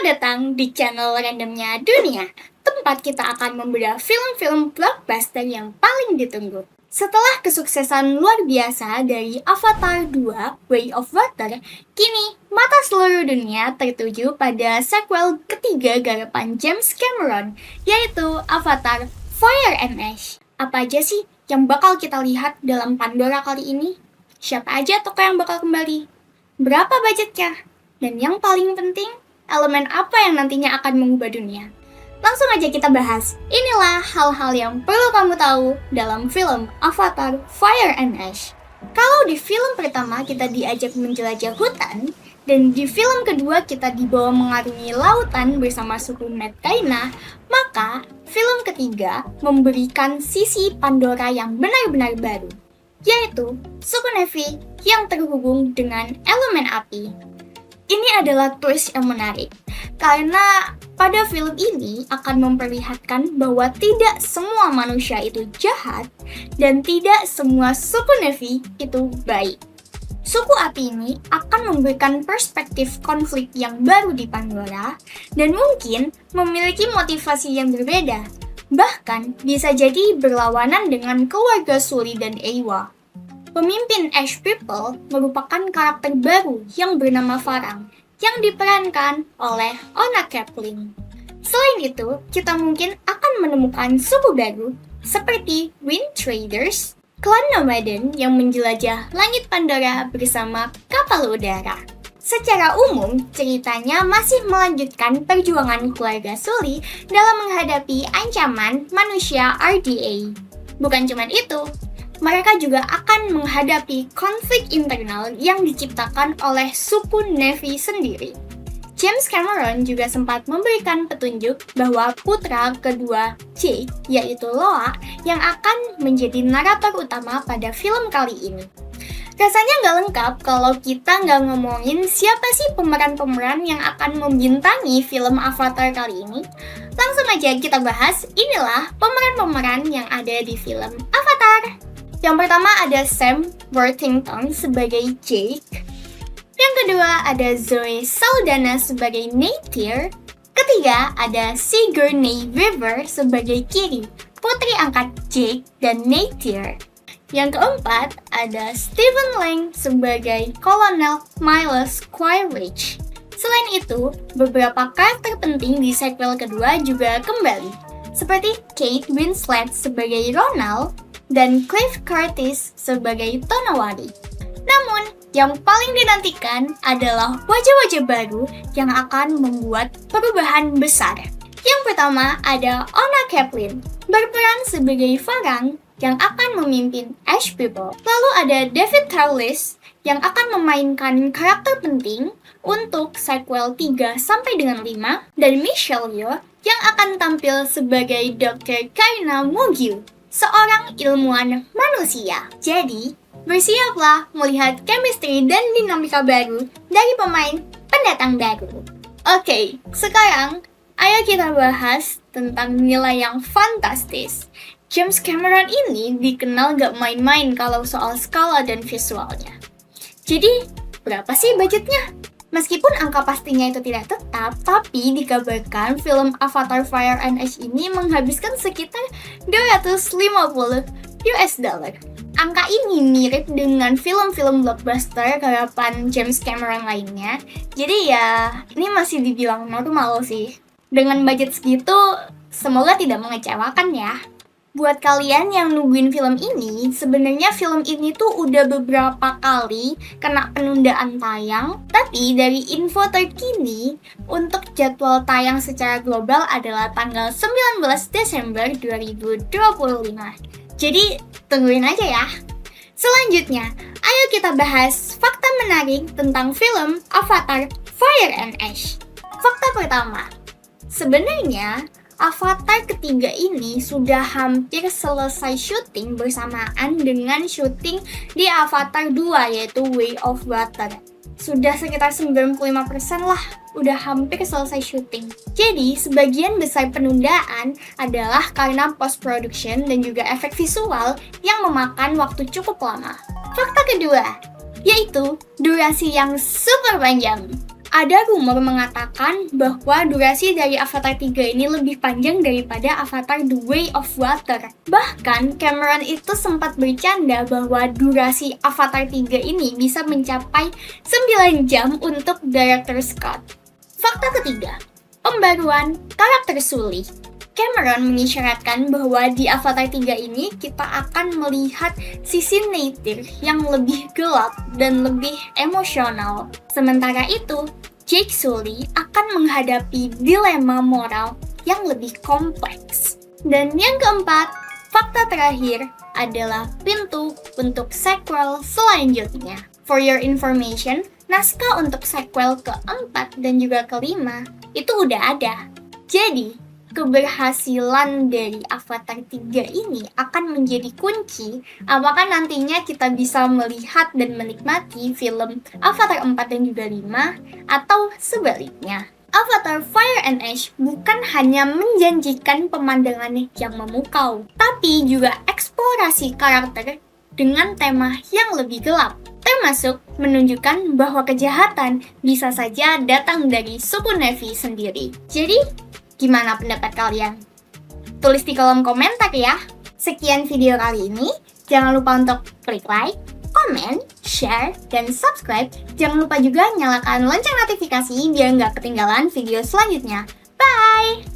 datang di channel Randomnya Dunia, tempat kita akan membedah film-film blockbuster yang paling ditunggu. Setelah kesuksesan luar biasa dari Avatar 2, Way of Water, kini mata seluruh dunia tertuju pada sequel ketiga garapan James Cameron, yaitu Avatar Fire and Ash. Apa aja sih yang bakal kita lihat dalam Pandora kali ini? Siapa aja tokoh yang bakal kembali? Berapa budgetnya? Dan yang paling penting, elemen apa yang nantinya akan mengubah dunia? Langsung aja kita bahas. Inilah hal-hal yang perlu kamu tahu dalam film Avatar Fire and Ash. Kalau di film pertama kita diajak menjelajah hutan, dan di film kedua kita dibawa mengarungi lautan bersama suku Netkaina, maka film ketiga memberikan sisi Pandora yang benar-benar baru, yaitu suku Na'vi yang terhubung dengan elemen api. Ini adalah twist yang menarik, karena pada film ini akan memperlihatkan bahwa tidak semua manusia itu jahat dan tidak semua suku Na'vi itu baik. Suku api ini akan memberikan perspektif konflik yang baru di Pandora dan mungkin memiliki motivasi yang berbeda, bahkan bisa jadi berlawanan dengan keluarga Sully dan Eywa. Pemimpin Ash People merupakan karakter baru yang bernama Farang, yang diperankan oleh Ona Kaplan. Selain itu, kita mungkin akan menemukan suku baru seperti Wind Traders, klan nomaden yang menjelajah langit Pandora bersama kapal udara. Secara umum, ceritanya masih melanjutkan perjuangan keluarga Sully dalam menghadapi ancaman manusia RDA. Bukan cuma itu, mereka juga akan menghadapi konflik internal yang diciptakan oleh suku Na'vi sendiri. James Cameron juga sempat memberikan petunjuk bahwa putra kedua Jake, yaitu Loa, yang akan menjadi narator utama pada film kali ini. Rasanya nggak lengkap kalau kita nggak ngomongin siapa sih pemeran-pemeran yang akan membintangi film Avatar kali ini. Langsung aja kita bahas, inilah pemeran-pemeran yang ada di film Avatar. Yang pertama ada Sam Worthington sebagai Jake. Yang kedua ada Zoe Saldana sebagai Neytiri. Ketiga ada Sigourney Weaver sebagai Kiri, putri angkat Jake dan Neytiri. Yang keempat ada Stephen Lang sebagai Kolonel Miles Quaritch. Selain itu, beberapa karakter penting di sequel kedua juga kembali, seperti Kate Winslet sebagai Ronald dan Cliff Curtis sebagai Tonowari. Namun, yang paling dinantikan adalah wajah-wajah baru yang akan membuat perubahan besar. Yang pertama ada Ona Kaplan, berperan sebagai Farang yang akan memimpin Ash People. Lalu ada David Thewlis yang akan memainkan karakter penting untuk sequel 3 sampai dengan 5, dan Michelle Yeoh yang akan tampil sebagai Dr. Kaina Mugyu, seorang ilmuwan manusia. Jadi, bersiaplah melihat chemistry dan dinamika baru dari pemain pendatang baru. Oke, sekarang ayo kita bahas tentang nilai yang fantastis. James Cameron ini dikenal gak main-main kalau soal skala dan visualnya. Jadi, berapa sih budgetnya? Meskipun angka pastinya itu tidak tetap, tapi dikabarkan film Avatar Fire and Ash ini menghabiskan sekitar $250. Angka ini mirip dengan film-film blockbuster garapan James Cameron lainnya. Jadi ya, ini masih dibilang normal sih. Dengan budget segitu, semoga tidak mengecewakan ya. Buat kalian yang nungguin film ini, sebenarnya film ini tuh udah beberapa kali kena penundaan tayang. Tapi dari info terkini, untuk jadwal tayang secara global adalah tanggal 19 Desember 2025. Jadi, tungguin aja ya. Selanjutnya, ayo kita bahas fakta menarik tentang film Avatar Fire and Ash. Fakta pertama, sebenarnya Avatar ketiga ini sudah hampir selesai syuting bersamaan dengan syuting di Avatar 2, yaitu Way of Water. Sudah sekitar 95% lah, udah hampir selesai syuting. Jadi, sebagian besar penundaan adalah karena post-production dan juga efek visual yang memakan waktu cukup lama. Fakta kedua, yaitu durasi yang super panjang. Ada rumor mengatakan bahwa durasi dari Avatar 3 ini lebih panjang daripada Avatar The Way of Water. Bahkan Cameron itu sempat bercanda bahwa durasi Avatar 3 ini bisa mencapai 9 jam untuk Director Scott. Fakta ketiga, pembaruan karakter Sully. Cameron mengisyaratkan bahwa di Avatar 3 ini kita akan melihat sisi Neytiri yang lebih gelap dan lebih emosional. Sementara itu, Jake Sully akan menghadapi dilema moral yang lebih kompleks. Dan yang keempat, fakta terakhir adalah pintu untuk sequel selanjutnya. For your information, naskah untuk sequel keempat dan juga kelima itu udah ada. Jadi, keberhasilan dari Avatar 3 ini akan menjadi kunci apakah nantinya kita bisa melihat dan menikmati film Avatar 4 dan juga 5 atau sebaliknya. Avatar Fire and Ash bukan hanya menjanjikan pemandangan yang memukau, tapi juga eksplorasi karakter dengan tema yang lebih gelap, termasuk menunjukkan bahwa kejahatan bisa saja datang dari suku Na'vi sendiri. Jadi, gimana pendapat kalian? Tulis di kolom komentar ya. Sekian video kali ini. Jangan lupa untuk klik like, komen, share, dan subscribe. Jangan lupa juga nyalakan lonceng notifikasi biar nggak ketinggalan video selanjutnya. Bye!